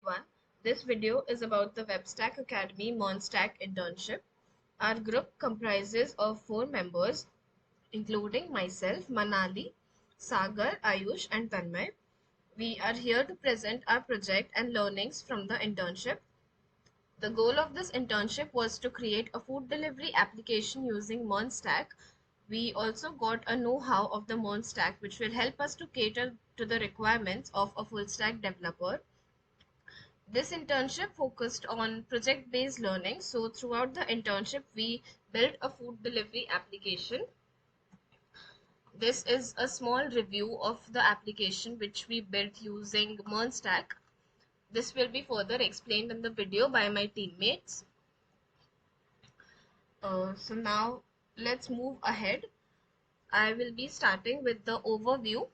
everyone. This video is about the WebStack Academy MERN internship. Our group comprises of 4 members, including myself, Manali, Sagar, Ayush, and Tanmay. We are here to present our project and learnings from the internship. The goal of this internship was to create a food delivery application using MERN. We also got a know-how of the MERN, which will help us to cater to the requirements of a full stack developer. This internship focused on project-based learning. So throughout the internship, we built a food delivery application. This is a small review of the application which we built using MERN. This will be further explained in the video by my teammates. So now let's move ahead. I will be starting with the overview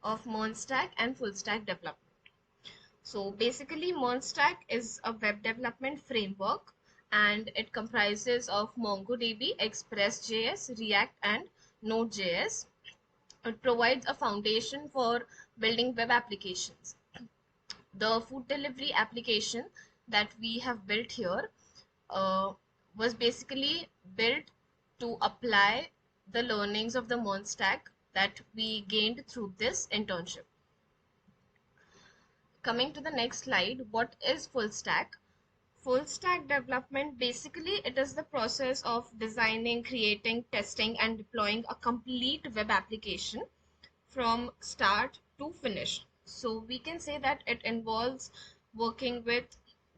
of MERN and full stack development. So basically MERN is a web development framework and it comprises of MongoDB, Express.js, React and Node.js. It provides a foundation for building web applications. The food delivery application that we have built here was basically built to apply the learnings of the MERN that we gained through this internship. Coming to the next slide, what is full stack? Full stack development, basically it is the process of designing, creating, testing and deploying a complete web application from start to finish. So we can say that it involves working with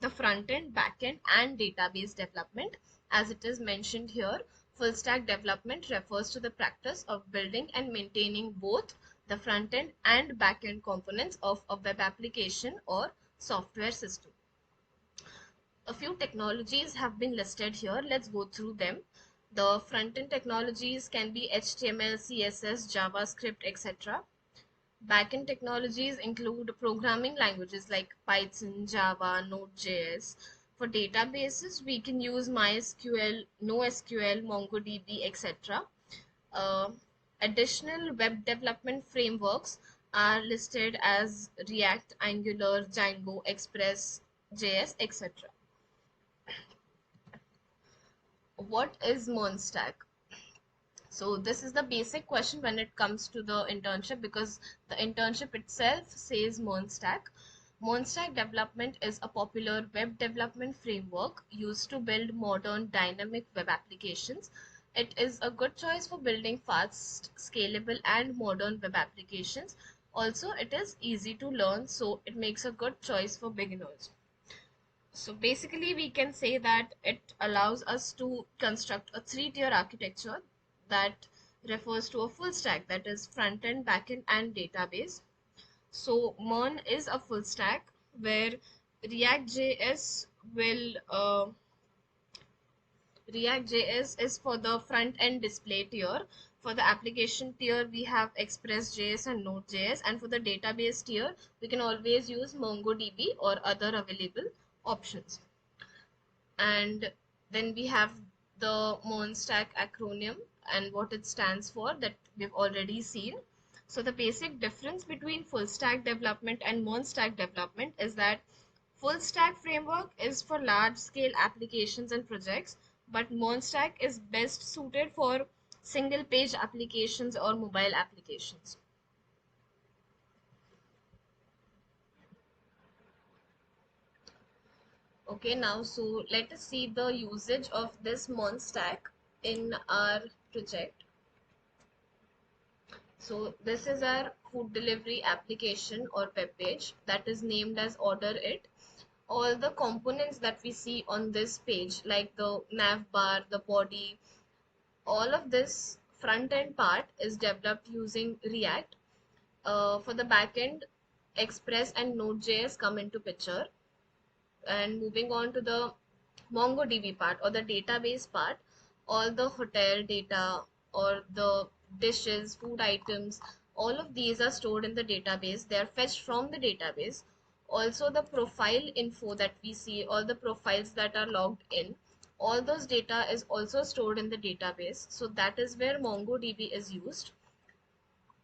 the front end, back end and database development. As it is mentioned here, full stack development refers to the practice of building and maintaining both the front end and back end components of a web application or software system. A few technologies have been listed here. Let's go through them. The front-end technologies can be HTML, CSS, JavaScript, etc. Back-end technologies include programming languages like Python, Java, Node.js. For databases, we can use MySQL, NoSQL, MongoDB, etc. Additional web development frameworks are listed as React, Angular, Django, Express.js, etc. What is MERN? So this is the basic question when it comes to the internship, because the internship itself says MERN. MERN development is a popular web development framework used to build modern dynamic web applications. It is a good choice for building fast, scalable and modern web applications. Also, it is easy to learn, so it makes a good choice for beginners. So basically we can say that it allows us to construct a 3-tier architecture that refers to a full stack, that is front end, back end and database. So MERN is a full stack where React.js is for the front end display tier. For the application tier, we have Express.js and Node.js, and for the database tier, we can always use MongoDB or other available options. And then we have the MERN acronym and what it stands for, that we've already seen. So the basic difference between full stack development and MERN development is that full stack framework is for large scale applications and projects, but MERN is best suited for single page applications or mobile applications. Okay, now so let us see the usage of this MERN in our project. So this is our food delivery application or web page that is named as Order It. All the components that we see on this page, like the nav bar, the body, all of this front end part is developed using React. For the back end, Express and Node.js come into picture. And moving on to the MongoDB part or the database part, all the hotel data or the dishes, food items, all of these are stored in the database. They are fetched from the database. Also the profile info that we see, all the profiles that are logged in, all those data is also stored in the database. So that is where MongoDB is used,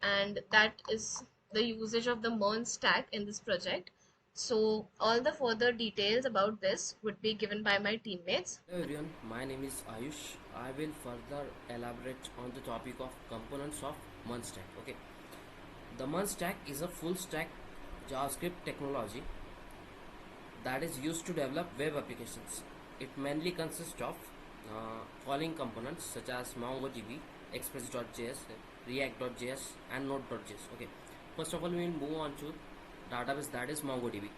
and that is the usage of the MERN in this project. So all the further details about this would be given by my teammates. Hello everyone, my name is Ayush. I will further elaborate on the topic of components of MERN stack. Okay, the MERN stack is a full stack JavaScript technology that is used to develop web applications. It mainly consists of following components such as MongoDB, Express.js, React.js, and Node.js. Okay, first of all, we will move on to database, that is MongoDB.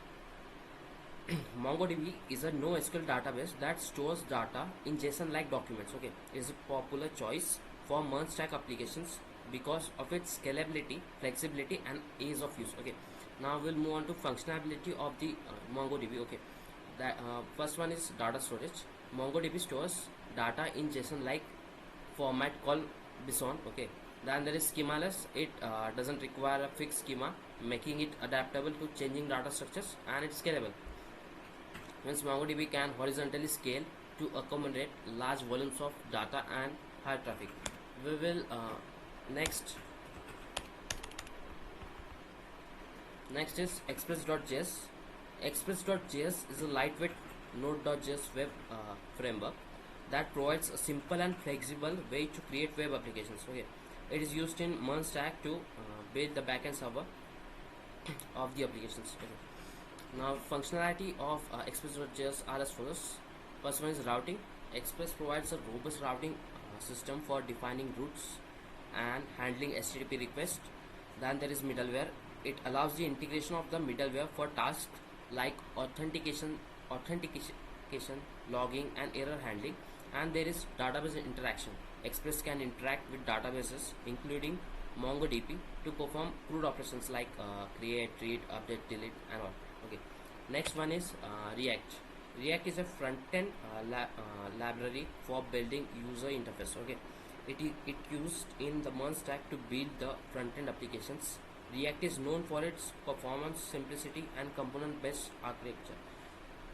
MongoDB is a NoSQL database that stores data in JSON-like documents. Okay, it is a popular choice for MERN stack applications because of its scalability, flexibility, and ease of use. Okay, now we'll move on to functionality of the MongoDB. Okay, that first one is data storage. MongoDB stores data in JSON-like format called bison. Okay, then there is schemaless. It doesn't require a fixed schema, making it adaptable to changing data structures, and it's scalable. Means MongoDB can horizontally scale to accommodate large volumes of data and high traffic. We will next is Express.js. Express.js is a lightweight Node.js web framework that provides a simple and flexible way to create web applications. Okay, it is used in MERN stack to build the backend server of the applications. Okay. Now functionality of Express.js are as follows. First one is routing. Express provides a robust routing system for defining routes and handling HTTP requests. Then there is middleware. It allows the integration of the middleware for tasks like authentication, logging, and error handling. And there is database interaction. Express can interact with databases including MongoDB to perform crude operations like create, read, update, delete, and all. Okay, next one is React. React is a front-end library for building user interface. Okay, it used in the MERN stack to build the front-end applications. React is known for its performance, simplicity, and component-based architecture.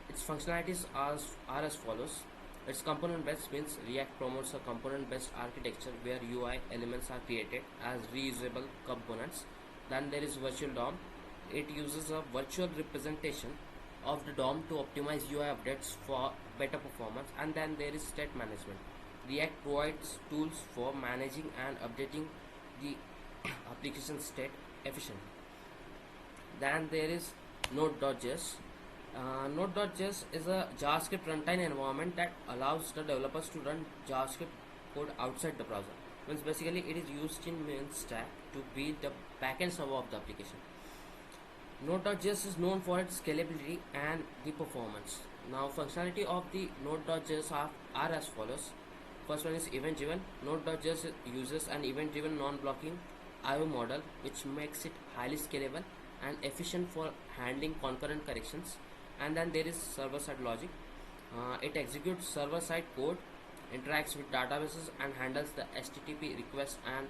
Its functionalities are as follows. Its component-based means React promotes a component-based architecture where UI elements are created as reusable components. Then there is virtual DOM. It uses a virtual representation of the DOM to optimize UI updates for better performance. And then there is state management. React provides tools for managing and updating the application state efficiently. Then there is Node.js. Node.js is a JavaScript runtime environment that allows the developers to run JavaScript code outside the browser. Means basically it is used in MERN stack to build the backend server of the application. Node.js is known for its scalability and the performance. Now functionality of the Node.js are as follows. First one is event driven. Node.js uses an event driven non-blocking IO model which makes it highly scalable and efficient for handling concurrent corrections. And then there is server-side logic. It executes server-side code, interacts with databases, and handles the HTTP requests and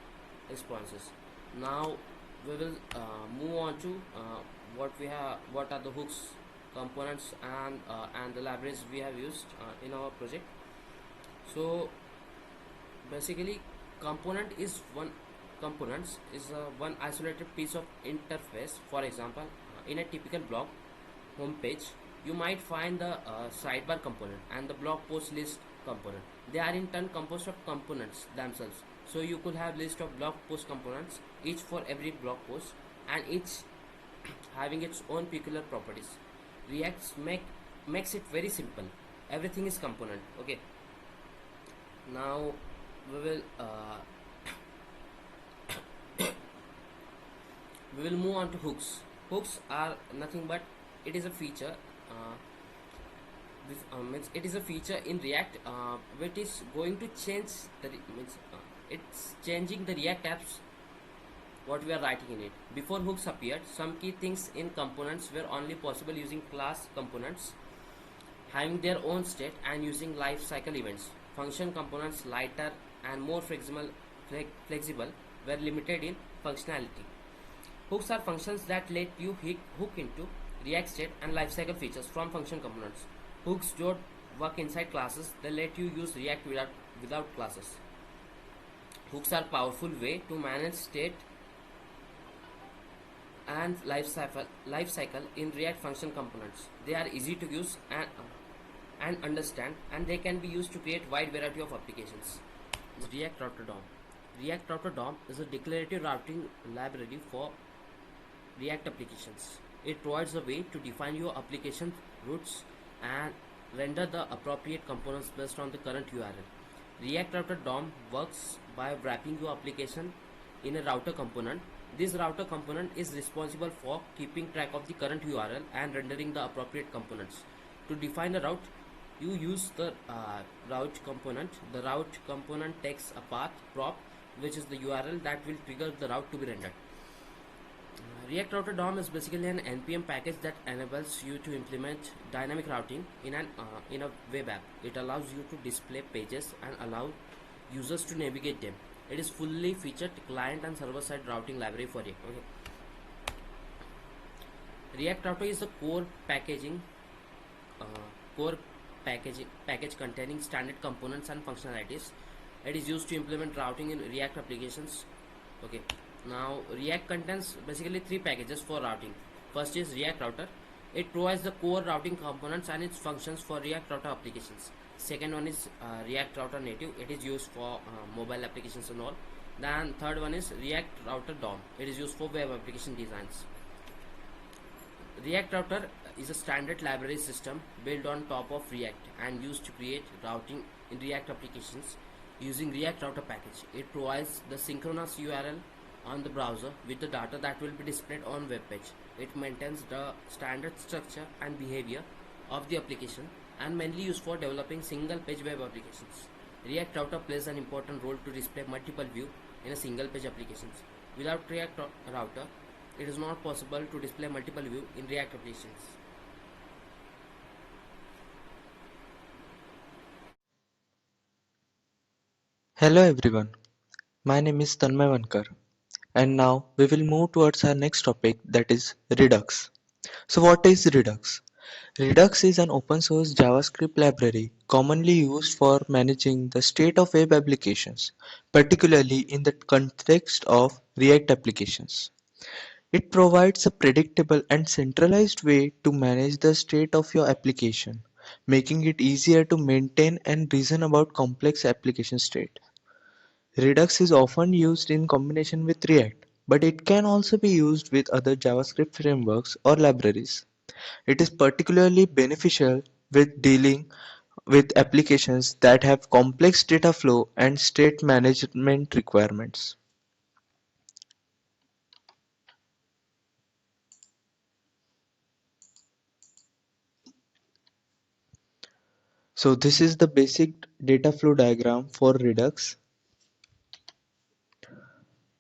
responses. Now we will move on to what are the hooks, components, and the libraries we have used in our project. So basically, components is one isolated piece of interface. For example, in a typical blog homepage, you might find the sidebar component and the blog post list component. They are in turn composed of components themselves. So you could have list of blog post components, each for every blog post, and each having its own peculiar properties. React makes it very simple. Everything is component. Okay. Now we will we will move on to hooks. Hooks are nothing but it is a feature. Means it is a feature in React which is going to change it's changing the React apps what we are writing in it. Before hooks appeared, some key things in components were only possible using class components having their own state and using life cycle events. Function components, lighter and more flexible, were limited in functionality. Hooks are functions that let you hook into React state and lifecycle features from function components. Hooks don't work inside classes, they let you use React without classes. Hooks are powerful way to manage state and life cycle in React function components. They are easy to use and understand, and they can be used to create wide variety of applications. React Router DOM. React Router DOM is a declarative routing library for React applications. It provides a way to define your application routes and render the appropriate components based on the current URL. React Router DOM works by wrapping your application in a router component. This router component is responsible for keeping track of the current URL and rendering the appropriate components. To define a route, you use the route component. The route component takes a path prop, which is the URL that will trigger the route to be rendered. React Router DOM is basically an NPM package that enables you to implement dynamic routing in a web app. It allows you to display pages and allow users to navigate them. It is fully featured client and server-side routing library for React. Okay. React Router is a uh, core package containing standard components and functionalities. It is used to implement routing in React applications. Okay. Now React contains basically three packages for routing. First is React Router. It provides the core routing components and its functions for React Router applications. Second one is React Router Native. It is used for mobile applications and all. Then third one is React Router DOM. It is used for web application designs. React Router is a standard library system built on top of React and used to create routing in React applications using React Router package. It provides the synchronous URL on the browser with the data that will be displayed on web page. It maintains the standard structure and behavior of the application and mainly used for developing single page web applications. React Router plays an important role to display multiple views in a single page applications. Without React Router, it is not possible to display multiple views in React applications. Hello everyone, my name is Tanmay Vankar, and now we will move towards our next topic, that is Redux. So what is Redux? Redux is an open source JavaScript library commonly used for managing the state of web applications, particularly in the context of React applications. It provides a predictable and centralized way to manage the state of your application, making it easier to maintain and reason about complex application state. Redux is often used in combination with React, but it can also be used with other JavaScript frameworks or libraries. It is particularly beneficial with dealing with applications that have complex data flow and state management requirements. So this is the basic data flow diagram for Redux.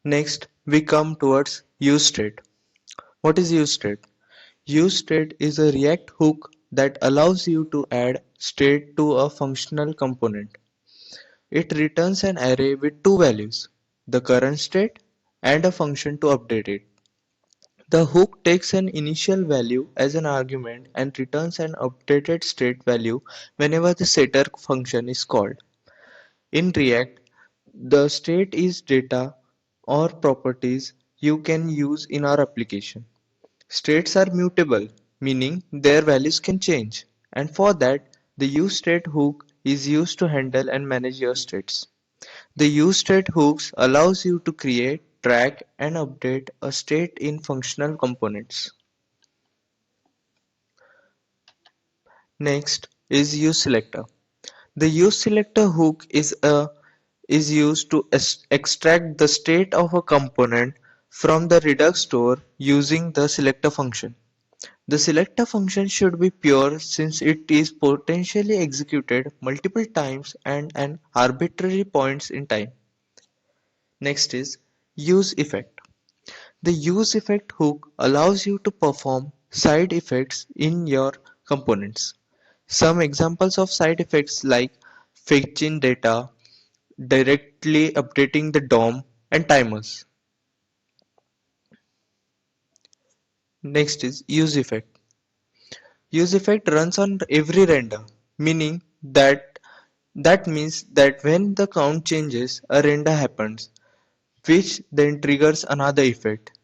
Next, we come towards useState. What is useState? UseState is a React hook that allows you to add state to a functional component. It returns an array with two values, the current state and a function to update it. The hook takes an initial value as an argument and returns an updated state value whenever the setter function is called. In React, the state is data or properties you can use in our application. States are mutable, meaning their values can change, and for that, the useState hook is used to handle and manage your states. The useState hooks allows you to create, track, and update a state in functional components. Next is useSelector. The useSelector hook is used to extract the state of a component from the Redux store using the selector function. The selector function should be pure since it is potentially executed multiple times and an arbitrary points in time. Next is use effect. The use effect hook allows you to perform side effects in your components. Some examples of side effects like fetching data, directly updating the DOM, and timers. Next is use effect. Use effect runs on every render, meaning that means that when the count changes, a render happens, which then triggers another effect.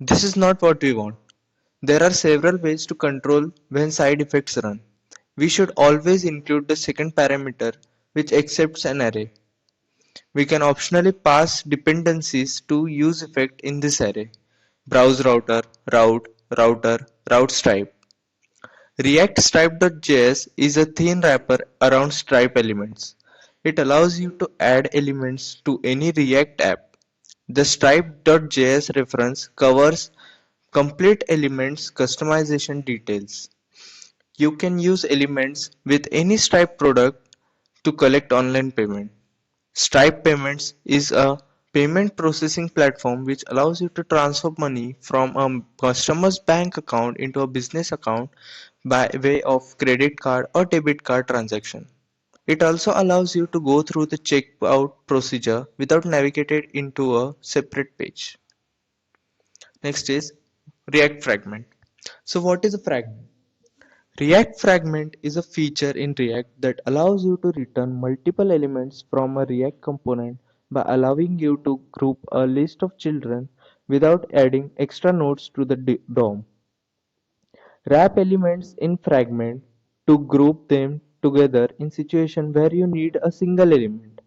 This is not what we want. There are several ways to control when side effects run. We should always include the second parameter which accepts an array. We can optionally pass dependencies to use effect in this array. Browse router, route, router, route stripe. React stripe.js is a thin wrapper around stripe elements. It allows you to add elements to any React app. The stripe.js reference covers complete elements customization details. You can use elements with any Stripe product to collect online payment. Stripe Payments is a payment processing platform which allows you to transfer money from a customer's bank account into a business account by way of credit card or debit card transaction. It also allows you to go through the checkout procedure without navigating into a separate page. Next is React Fragment. So what is a fragment? React Fragment is a feature in React that allows you to return multiple elements from a React component by allowing you to group a list of children without adding extra nodes to the DOM. Wrap elements in fragment to group them together in situation where you need a single element.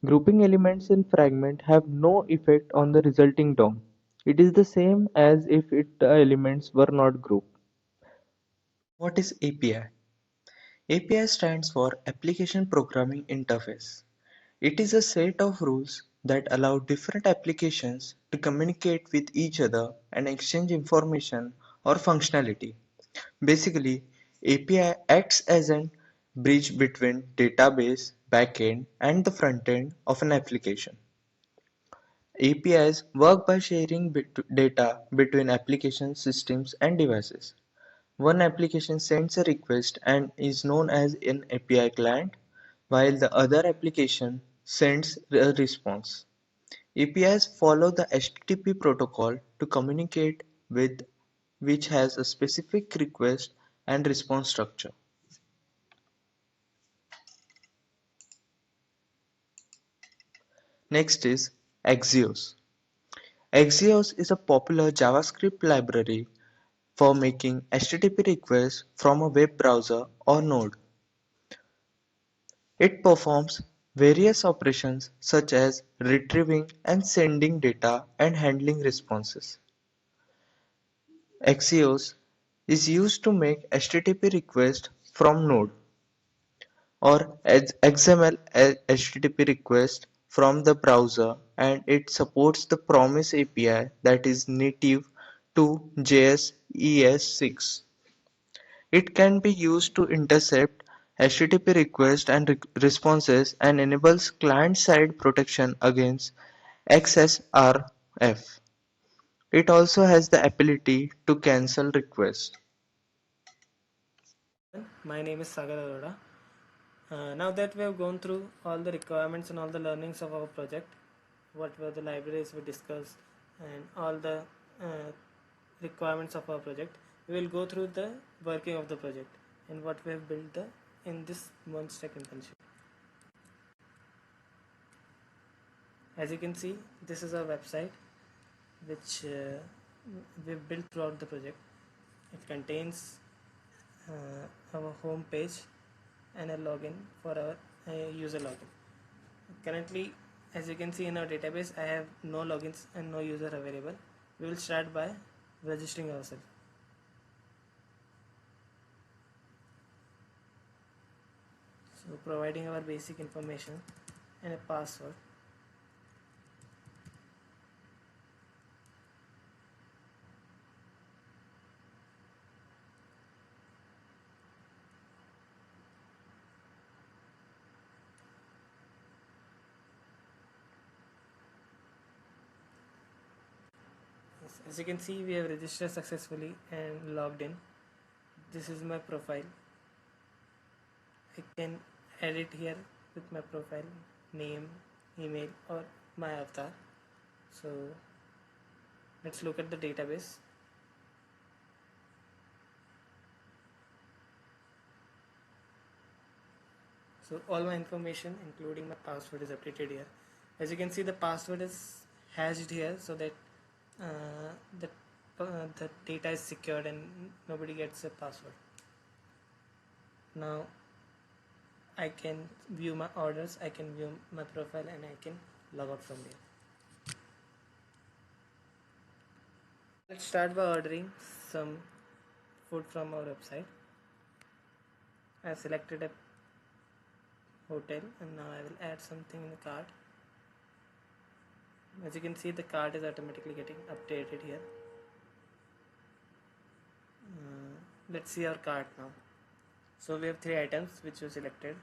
Grouping elements in fragment have no effect on the resulting DOM. It is the same as if the elements were not grouped. What is API? API stands for Application Programming Interface. It is a set of rules that allow different applications to communicate with each other and exchange information or functionality. Basically, API acts as a bridge between database, backend, and the frontend of an application. APIs work by sharing data between application systems and devices. One application sends a request and is known as an API client, while the other application sends a response. APIs follow the HTTP protocol to communicate with, which has a specific request and response structure. Next is Axios. Axios is a popular JavaScript library for making HTTP requests from a web browser or node. It performs various operations such as retrieving and sending data and handling responses. Axios is used to make HTTP requests from node or XML HTTP requests from the browser, and it supports the Promise API that is native to JS ES6. It can be used to intercept HTTP requests and responses and enables client-side protection against XSRF. It also has the ability to cancel requests. My name is Sagar Arora. Now that we have gone through all the requirements and all the learnings of our project, what were the libraries we discussed, and all the uh, requirements of our project, we will go through the working of the project and what we have built in this MERN internship. As you can see, this is our website which we've built throughout the project. It contains our home page and a login for our user login. Currently, as you can see in our database, I have no logins and no user available. We will start by registering ourselves. So providing our basic information and a password. Yes, as you can see, we have registered successfully and logged in. This is my profile. I can edit here with my profile name, email, or my avatar. So let's look at the database. So all my information including my password is updated here. As you can see, the password is hashed here so that the the data is secured and nobody gets a password. Now I can view my orders, I can view my profile, and I can log out from there. Let's start by ordering some food from our website. I have selected a hotel and now I will add something in the cart. As you can see, the cart is automatically getting updated here. Let's see our cart now. So we have 3 items which we selected,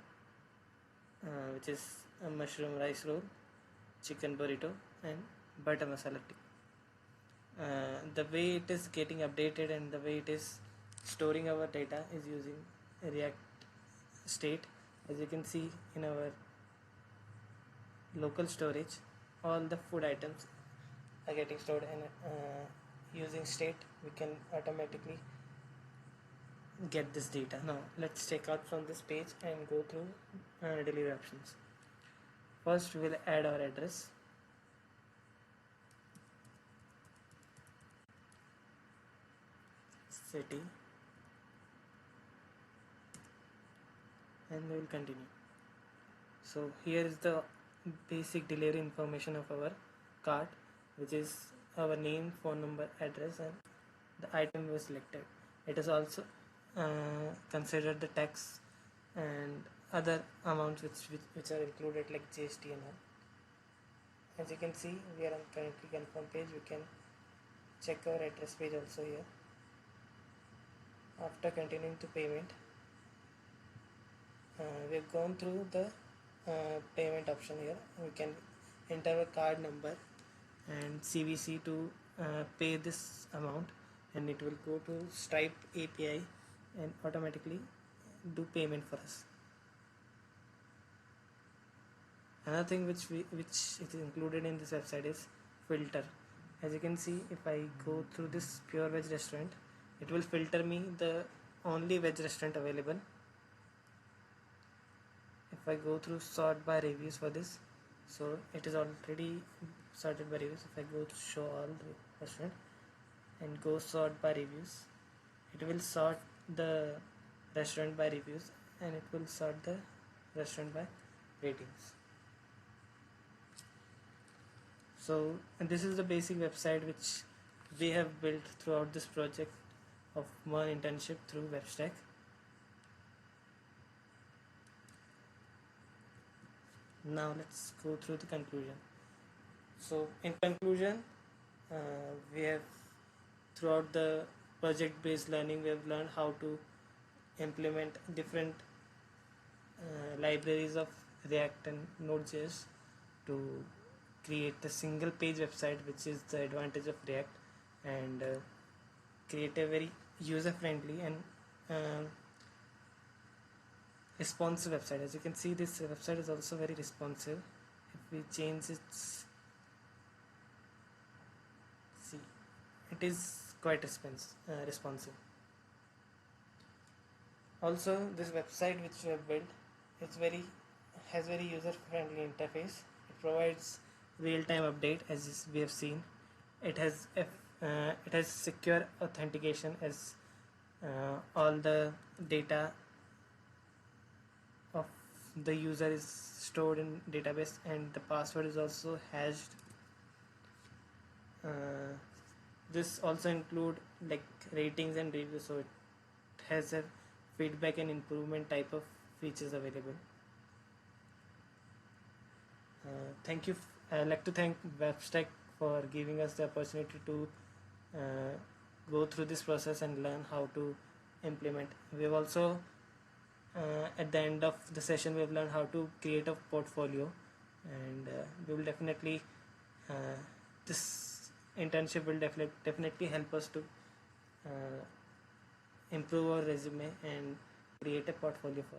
which is a mushroom rice roll, chicken burrito, and butter masala tea. The way it is getting updated and the way it is storing our data is using React state. As you can see in our local storage, all the food items are getting stored, and using state we can automatically get this data. Now let's check out from this page and go through delivery options. First we will add our address. City, and we will continue. So here is the basic delivery information of our cart, which is our name, phone number, address, and the item was selected. It is also considered the tax and other amounts which are included, like GST and all. As you can see, we are on currently confirm page. We can check our address page also here. After continuing to payment, we have gone through the payment option here. We can enter a card number and CVC to pay this amount, and it will go to Stripe API and automatically do payment for us. Another thing which is included in this website is filter. As you can see, if I go through this pure veg restaurant, it will filter me the only veg restaurant available. If I go through sort by reviews for this, so it is already sorted by reviews. If I go to show all the restaurant and go sort by reviews, it will sort the restaurant by reviews and it will sort the restaurant by ratings. So, and this is the basic website which we have built throughout this project of MERN internship through WebStack. Now let's go through the conclusion. So in conclusion, we have, throughout the project based learning, we have learned how to implement different libraries of React and Node.js to create a single page website, which is the advantage of React, and create a very user friendly and responsive website. As you can see, this website is also very responsive. If we change its, see, it is quite responsive. Also, this website which we have built, has very user friendly interface. It provides real time update, as we have seen. It has secure authentication, as all the data of the user is stored in database, and the password is also hashed. This also include like ratings and reviews, so it has a feedback and improvement type of features available. Thank you. I'd like to thank WebStack for giving us the opportunity to go through this process and learn how to implement. We've also at the end of the session, we've learned how to create a portfolio, and we will definitely this internship will definitely help us to improve our resume and create a portfolio for